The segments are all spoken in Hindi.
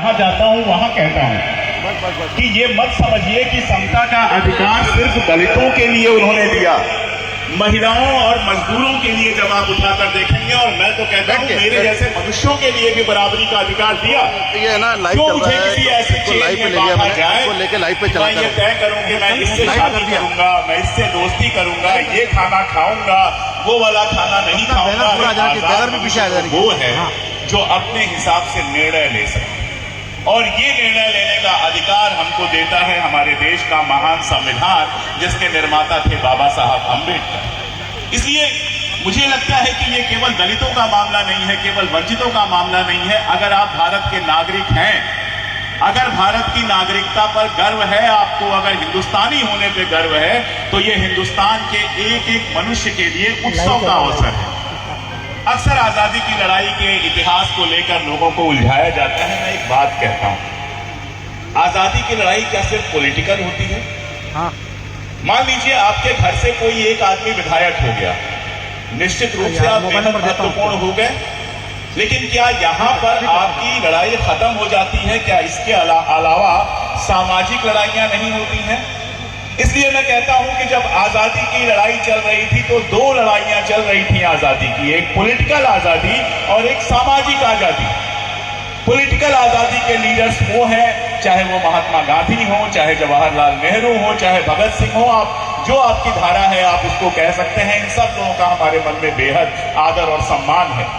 जहाँ जाता हूँ वहाँ कहता हूँ कि ये मत समझिए कि समता का अधिकार सिर्फ दलितों के लिए उन्होंने दिया, महिलाओं और मजदूरों के लिए जब आप उठाकर देखेंगे, और मैं तो कहता हूँ मेरे जैसे मनुष्यों के लिए भी बराबरी का अधिकार दिया। ये ना लाइव जो चल मुझे रहा है, किसी ऐसी चीज में बांधा जाए, लेके लाइव पे चला, मैं ये तय करूँ कि मैं इससे शादी करूंगा, मैं इससे दोस्ती करूंगा, ये खाना खाऊंगा, वो वाला खाना नहीं खाऊंगा। वो है जो अपने हिसाब से निर्णय ले सके, और ये निर्णय लेने का अधिकार हमको देता है हमारे देश का महान संविधान, जिसके निर्माता थे बाबा साहब अम्बेडकर। इसलिए मुझे लगता है कि ये केवल दलितों का मामला नहीं है, केवल वंचितों का मामला नहीं है। अगर आप भारत के नागरिक हैं, अगर भारत की नागरिकता पर गर्व है आपको, अगर हिंदुस्तानी होने पे गर्व है, तो ये हिंदुस्तान के एक एक मनुष्य के लिए उत्सव का अवसर है। अक्सर आजादी की लड़ाई के इतिहास को लेकर लोगों को उलझाया जाता है। मैं एक बात कहता हूं, आजादी की लड़ाई क्या सिर्फ पॉलिटिकल होती है? हाँ। मान लीजिए आपके घर से कोई एक आदमी विधायक हो गया, निश्चित रूप से आप बेहद महत्वपूर्ण हो गए, लेकिन क्या यहां पर आपकी लड़ाई खत्म हो जाती है? क्या इसके अलावा सामाजिक लड़ाइयां नहीं होती हैं? इसलिए मैं कहता हूं कि जब आजादी की लड़ाई चल रही थी तो दो लड़ाइयां चल रही थी आजादी की, एक पॉलिटिकल आजादी और एक सामाजिक आजादी। पॉलिटिकल आजादी के लीडर्स वो हैं, चाहे वो महात्मा गांधी हो, चाहे जवाहरलाल नेहरू हो, चाहे भगत सिंह हो, आप जो आपकी धारा है आप उसको कह सकते हैं। इन सब लोगों का हमारे मन में बेहद आदर और सम्मान है।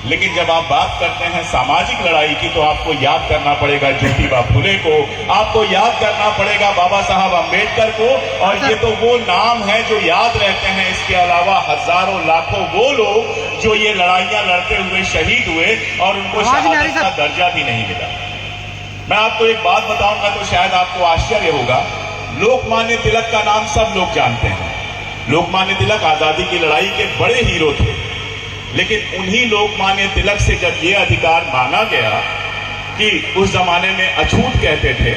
लेकिन जब आप बात करते हैं सामाजिक लड़ाई की, तो आपको याद करना पड़ेगा ज्योतिबा फुले को, आपको याद करना पड़ेगा बाबा साहब अम्बेडकर को, और ये तो वो नाम है जो याद रहते हैं। इसके अलावा हजारों लाखों वो लोग जो ये लड़ाइयां लड़ते हुए शहीद हुए और उनको शहादत का दर्जा भी नहीं मिला। मैं आपको एक बात बताऊंगा तो शायद आपको आश्चर्य होगा, लोकमान्य तिलक का नाम सब लोग जानते हैं। लोकमान्य तिलक आजादी की लड़ाई के बड़े हीरो थे, लेकिन उन्हीं लोकमान्य तिलक से जब ये अधिकार मांगा गया कि उस जमाने में अछूत कहते थे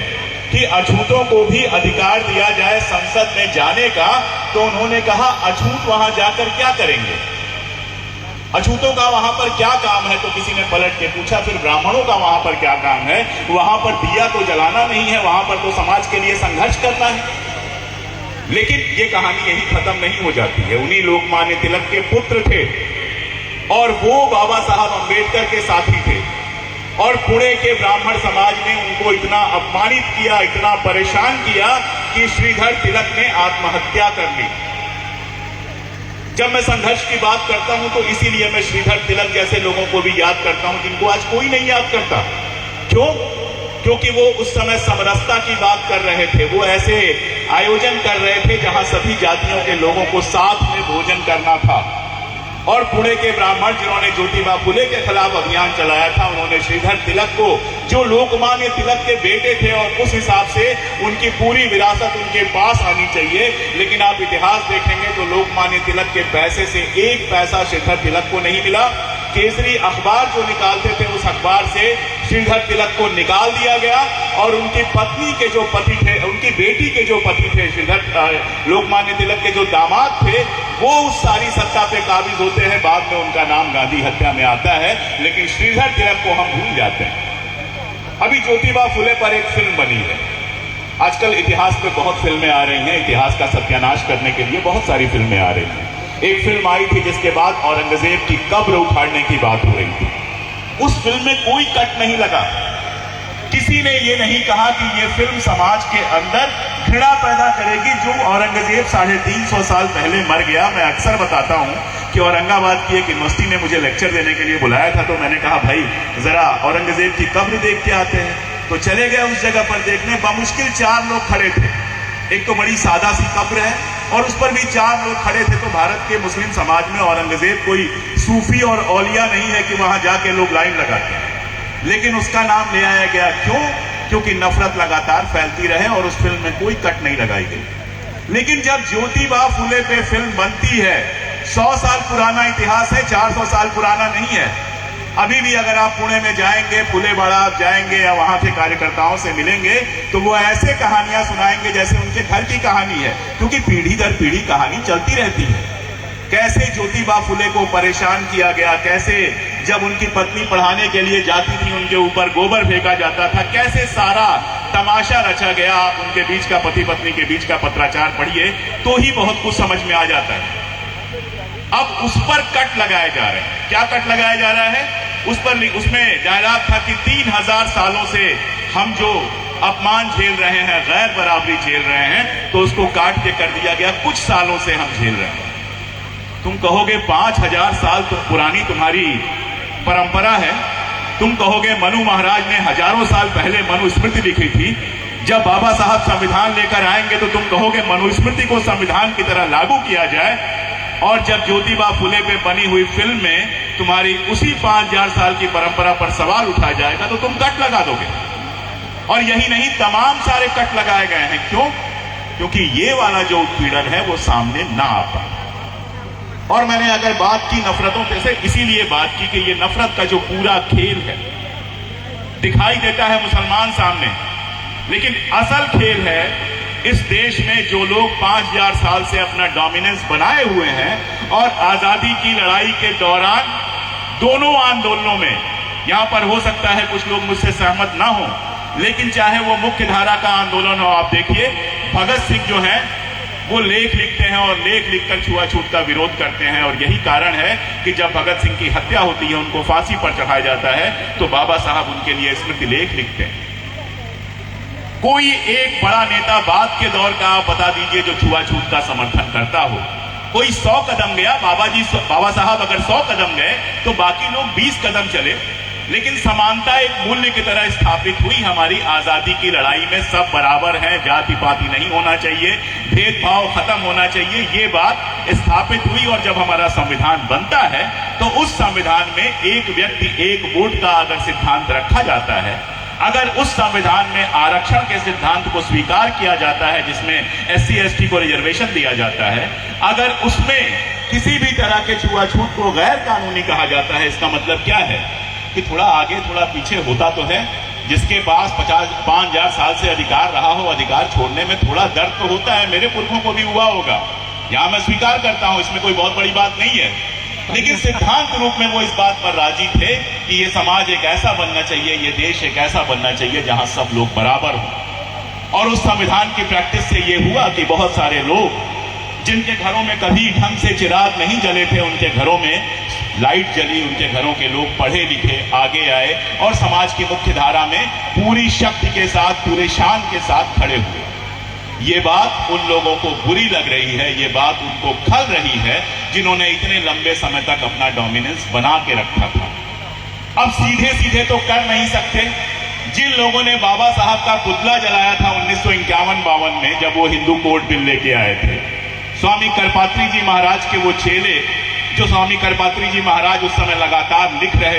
कि अछूतों को भी अधिकार दिया जाए संसद में जाने का, तो उन्होंने कहा अछूत वहां जाकर क्या करेंगे, अछूतों का वहां पर क्या काम है? तो किसी ने पलट के पूछा, फिर ब्राह्मणों का वहां पर क्या काम है? वहां पर दिया तो जलाना नहीं है, वहां पर तो समाज के लिए संघर्ष करना है। लेकिन ये कहानी यही खत्म नहीं हो जाती है। उन्हीं लोकमान्य तिलक के पुत्र थे और वो बाबा साहब अम्बेडकर के साथी थे, और पुणे के ब्राह्मण समाज ने उनको इतना अपमानित किया, इतना परेशान किया कि श्रीधर तिलक ने आत्महत्या कर ली। जब मैं संघर्ष की बात करता हूं तो इसीलिए मैं श्रीधर तिलक जैसे लोगों को भी याद करता हूं, जिनको आज कोई नहीं याद करता। क्यों? क्योंकि वो उस समय समरसता की बात कर रहे थे। वो ऐसे आयोजन कर रहे थे जहां सभी जातियों के लोगों को साथ में भोजन करना था। और पुणे के ब्राह्मण जिन्होंने ज्योतिबा फुले के खिलाफ अभियान चलाया था, उन्होंने श्रीधर तिलक को, जो लोकमान्य तिलक के बेटे थे, और उस हिसाब से उनकी पूरी विरासत उनके पास आनी चाहिए। लेकिन आप इतिहास देखेंगे तो लोकमान्य तिलक के पैसे से एक पैसा श्रीधर तिलक को नहीं मिला। केसरी अखबार जो निकालते थे, उस अखबार से श्रीधर तिलक को निकाल दिया गया, और उनकी पत्नी के जो पति थे, उनकी बेटी के जो पति थे, श्रीधर लोकमान्य तिलक के जो दामाद थे, वो उस सारी सत्ता पे काबिज होते हैं। बाद में उनका नाम गांधी हत्या में आता है, लेकिन श्रीधर तिलक को हम भूल जाते हैं। अभी ज्योतिबा फुले पर एक फिल्म बनी है। आजकल इतिहास पे बहुत फिल्में आ रही हैं, इतिहास का सत्यानाश करने के लिए बहुत सारी फिल्में आ रही हैं। एक फिल्म आई थी जिसके बाद औरंगजेब की कब्र उखाड़ने की बात हो रही थी। उस फिल्म में कोई कट नहीं लगा, किसी ने ये नहीं कहा कि ये फिल्म समाज के अंदर घृणा पैदा करेगी। जो औरंगजेब 350 साल पहले मर गया, मैं अक्सर बताता हूं कि औरंगाबाद की एक यूनिवर्सिटी ने मुझे लेक्चर देने के लिए बुलाया था, तो मैंने कहा भाई जरा औरंगजेब की कब्र देख के आते हैं। तो चले गए उस जगह पर देखने। बमुश्किल 4 लोग खड़े थे। एक तो बड़ी सादा सी कब्र है और उस पर भी 4 लोग खड़े थे। तो भारत के मुस्लिम समाज में औरंगजेब कोई सूफी और औलिया नहीं है कि वहां जाके लोग लाइन लगाते हैं, लेकिन उसका नाम ले आया गया। क्यों? क्योंकि नफरत लगातार फैलती रहे और उस फिल्म में कोई कट नहीं लगाई गई। लेकिन जब ज्योतिबा फुले पे फिल्म बनती है, 100 साल पुराना इतिहास है, 400 साल पुराना नहीं है। अभी भी अगर आप पुणे में जाएंगे, फुलेवाड़ा आप जाएंगे या वहां के कार्यकर्ताओं से मिलेंगे, तो वो ऐसे कहानियां सुनाएंगे जैसे उनके घर की कहानी है, क्योंकि पीढ़ी दर पीढ़ी कहानी चलती रहती है। कैसे ज्योतिबा फुले को परेशान किया गया, कैसे जब उनकी पत्नी पढ़ाने के लिए जाती थी उनके ऊपर गोबर फेंका जाता था, कैसे सारा तमाशा रचा गया। आप उनके बीच का, पति पत्नी के बीच का पत्राचार पढ़िए तो ही बहुत कुछ समझ में आ जाता है। अब उस पर कट लगाए जा रहे हैं। क्या कट लगाया जा रहा है? उसमें डायलॉग था कि 3000 सालों से हम जो अपमान झेल रहे हैं, गैर बराबरी झेल रहे हैं, तो उसको काट के कर दिया गया कुछ सालों से हम झेल रहे हैं। तुम कहोगे 5000 साल तो पुरानी तुम्हारी परंपरा है। तुम कहोगे मनु महाराज ने हजारों साल पहले मनुस्मृति लिखी थी। जब बाबा साहब संविधान लेकर आएंगे तो तुम कहोगे मनुस्मृति को संविधान की तरह लागू किया जाए। और जब ज्योतिबा फुले पे बनी हुई फिल्म में तुम्हारी उसी 5000 साल की परंपरा पर सवाल उठाया जाएगा तो तुम कट लगा दोगे। और यही नहीं, तमाम सारे कट लगाए गए हैं। क्यों? क्योंकि ये वाला जो उत्पीड़न है वो सामने ना आ पाए। और मैंने अगर बात की नफरतों पे से, इसीलिए बात की कि ये नफरत का जो पूरा खेल है दिखाई देता है मुसलमान सामने, लेकिन असल खेल है इस देश में जो लोग 5000 साल से अपना डोमिनेंस बनाए हुए हैं और आजादी की लड़ाई के दौरान दोनों आंदोलनों में, यहां पर हो सकता है कुछ लोग मुझसे सहमत ना हो, लेकिन चाहे वो मुख्य धारा का आंदोलन हो, आप देखिए भगत सिंह जो है वो लेख लिखते हैं और लेख लिखकर छुआछूत का विरोध करते हैं। और यही कारण है कि जब भगत सिंह की हत्या होती है, उनको फांसी पर चढ़ाया जाता है, तो बाबा साहब उनके लिए स्मृति लेख लिखते हैं। कोई एक बड़ा नेता बाद के दौर का आप बता दीजिए जो छुआछूत का समर्थन करता हो। कोई 100 कदम गया, बाबा साहब अगर 100 कदम गए तो बाकी लोग 20 कदम चले, लेकिन समानता एक मूल्य की तरह स्थापित हुई। हमारी आजादी की लड़ाई में सब बराबर हैं, जाति पाति नहीं होना चाहिए, भेदभाव खत्म होना चाहिए, ये बात स्थापित हुई। और जब हमारा संविधान बनता है तो उस संविधान में एक व्यक्ति एक वोट का अगर सिद्धांत रखा जाता है, अगर उस संविधान में आरक्षण के सिद्धांत को स्वीकार किया जाता है, जिसमें SC ST को रिजर्वेशन दिया जाता है, अगर उसमें किसी भी तरह के छुआछूत को गैर कानूनी कहा जाता है, इसका मतलब क्या है कि थोड़ा आगे थोड़ा पीछे होता तो है। जिसके पास 5000 साल से अधिकार रहा हो, अधिकार छोड़ने में थोड़ा दर्द तो होता है। मेरे पुरखों को भी हुआ होगा, यहां मैं स्वीकार करता हूं, इसमें कोई बहुत बड़ी बात नहीं है। लेकिन सिद्धांत रूप में वो इस बात पर राजी थे कि ये समाज एक ऐसा बनना चाहिए, ये देश एक ऐसा बनना चाहिए जहां सब लोग बराबर हों। और उस संविधान की प्रैक्टिस से ये हुआ कि बहुत सारे लोग जिनके घरों में कभी ढंग से चिराग नहीं जले थे, उनके घरों में लाइट जली, उनके घरों के लोग पढ़े लिखे आगे आए और समाज की मुख्य धारा में पूरी शक्ति के साथ, पूरे शान के साथ खड़े हुए। ये बात उन लोगों को बुरी लग रही है, ये बात उनको खल रही है जिन्होंने इतने लंबे समय तक अपना डोमिनेंस बना के रखा था। अब सीधे सीधे तो कर नहीं सकते। जिन लोगों ने बाबा साहब का पुतला जलाया था 1951-52 में, जब वो हिंदू कोड बिल लेके आए थे, स्वामी करपात्री जी महाराज के वो चेले, जो स्वामी करपात्री जी महाराज उस समय लगातार लिख रहे